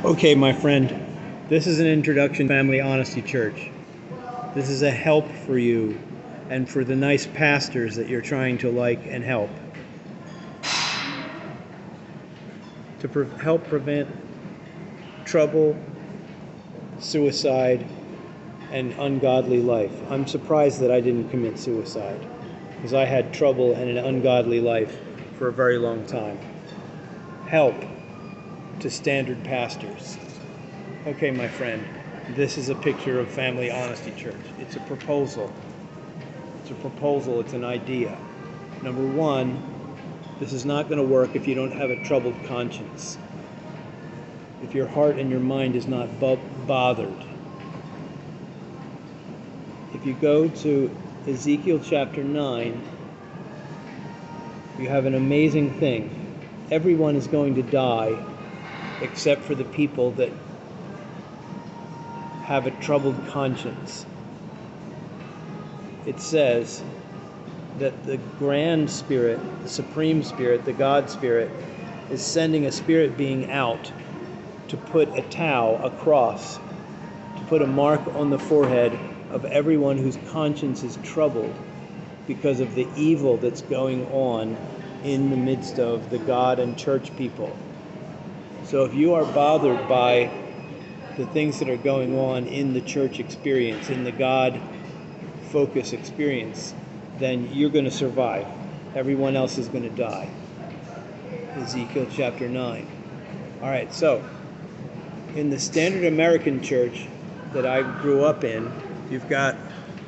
Okay, my friend, this is an introduction to Family Honesty Church. This is a help for you and for the nice pastors that you're trying to like and help. To help prevent trouble, suicide, and ungodly life. I'm surprised that I didn't commit suicide, because I had trouble and an ungodly life for a very long time. Help to standard pastors. Okay, my friend, this is a picture of Family Honesty Church. It's a proposal. It's an idea. Number one, this is not going to work if you don't have a troubled conscience. If your heart and your mind is not bothered. If you go to Ezekiel chapter 9, you have an amazing thing. Everyone is going to die except for the people that have a troubled conscience. It says that the grand spirit, the supreme spirit, the God spirit, is sending a spirit being out to put a tau, a cross, to put a mark on the forehead of everyone whose conscience is troubled because of the evil that's going on in the midst of the God and church people. So if you are bothered by the things that are going on in the church experience, in the God focus experience, then you're going to survive. Everyone else is going to die. Ezekiel chapter 9. All right, so in the standard American church that I grew up in, you've got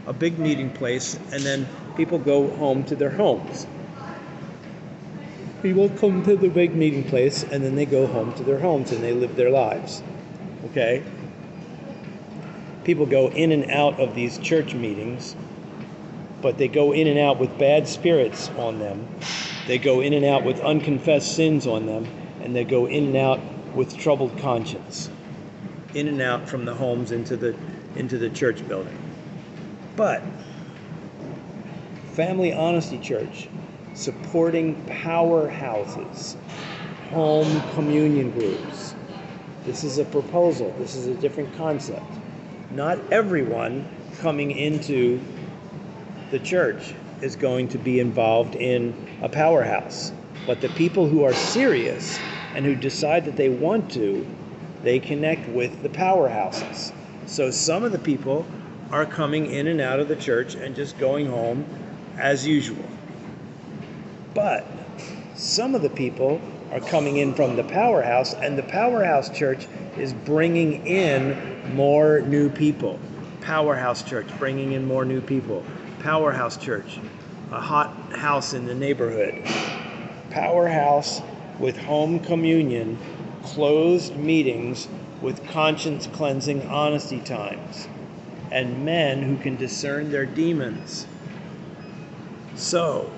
a big meeting place, and then people go home to their homes. People come to the big meeting place, and then they go home to their homes, and they live their lives. Okay? People go in and out of these church meetings, but they go in and out with bad spirits on them. They go in and out with unconfessed sins on them, and they go in and out with troubled conscience. In and out from the homes into the church building. But Family Honesty Church, supporting powerhouses, home communion groups. This is a proposal. This is a different concept. Not everyone coming into the church is going to be involved in a powerhouse. But the people who are serious and who decide that they want to, they connect with the powerhouses. So some of the people are coming in and out of the church and just going home as usual. But some of the people are coming in from the powerhouse, and the powerhouse church is bringing in more new people. Powerhouse church bringing in more new people. Powerhouse church, a hot house in the neighborhood. Powerhouse with home communion, closed meetings with conscience cleansing honesty times, and men who can discern their demons. So,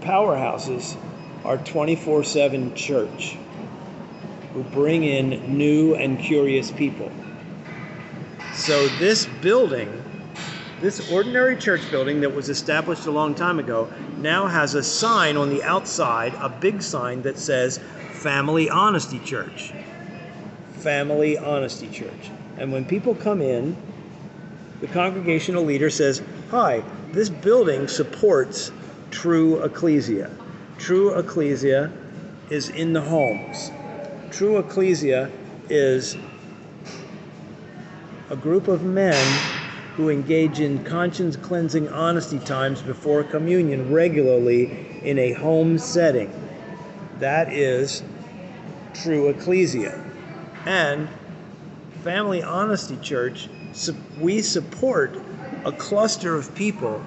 powerhouses are 24/7 church who bring in new and curious people. So this building, this ordinary church building that was established a long time ago, now has a sign on the outside, a big sign that says Family Honesty Church. Family Honesty Church. And when people come in, the congregational leader says, "Hi, this building supports true ecclesia." True ecclesia is in the homes. True ecclesia is a group of men who engage in conscience cleansing honesty times before communion regularly in a home setting. That is true ecclesia. And Family Honesty Church, we support a cluster of people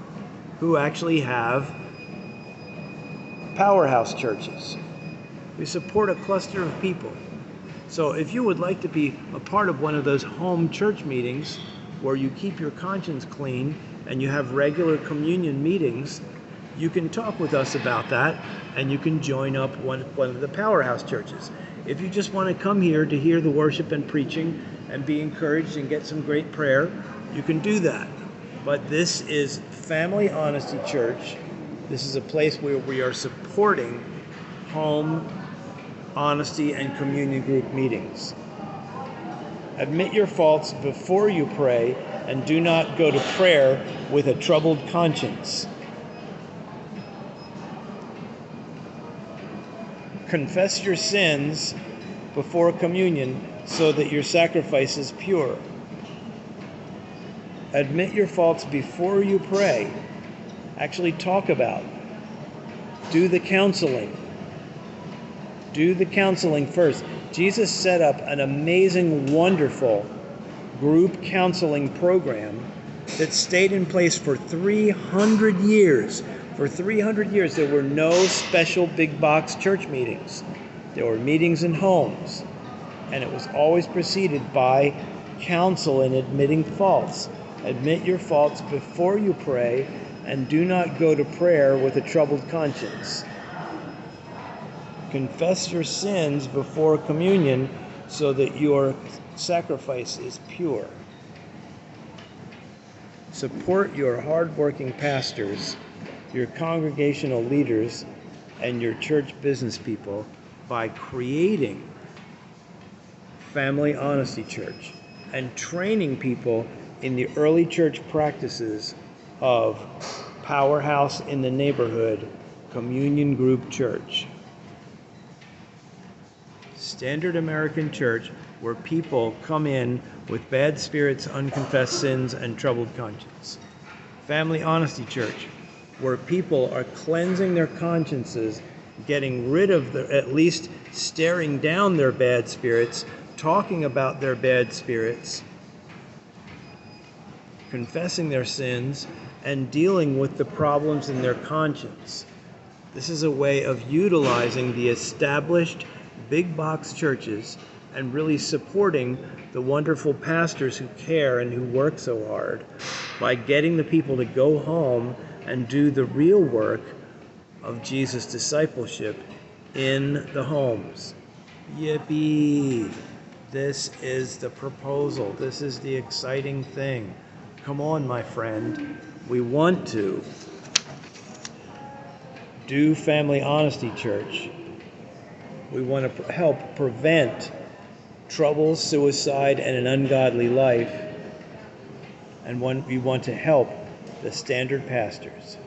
who actually have powerhouse churches. We support a cluster of people. So if you would like to be a part of one of those home church meetings where you keep your conscience clean and you have regular communion meetings, you can talk with us about that, and you can join up one of the powerhouse churches. If you just want to come here to hear the worship and preaching and be encouraged and get some great prayer, you can do that. But this is Family Honesty Church. This is a place where we are supporting home, honesty, and communion group meetings. Admit your faults before you pray, and do not go to prayer with a troubled conscience. Confess your sins before communion so that your sacrifice is pure. Admit your faults before you pray. Actually talk about. Do the counseling. Do the counseling first. Jesus set up an amazing, wonderful group counseling program that stayed in place for 300 years. For 300 years, there were no special big box church meetings. There were meetings in homes, and it was always preceded by counsel in admitting faults. Admit your faults before you pray, and do not go to prayer with a troubled conscience. Confess your sins before communion so that your sacrifice is pure. Support your hardworking pastors, your congregational leaders, and your church business people by creating Family Honesty Church and training people in the early church practices of Powerhouse in the Neighborhood Communion Group Church. Standard American Church, where people come in with bad spirits, unconfessed sins, and troubled conscience. Family Honesty Church, where people are cleansing their consciences, getting rid of at least staring down their bad spirits, talking about their bad spirits, confessing their sins, and dealing with the problems in their conscience. This is a way of utilizing the established big box churches and really supporting the wonderful pastors who care and who work so hard by getting the people to go home and do the real work of Jesus' discipleship in the homes. Yippee! This is the proposal. This is the exciting thing. Come on, my friend. We want to do Family Honesty Church. We want to help prevent trouble, suicide, and an ungodly life. And we want to help the standard pastors.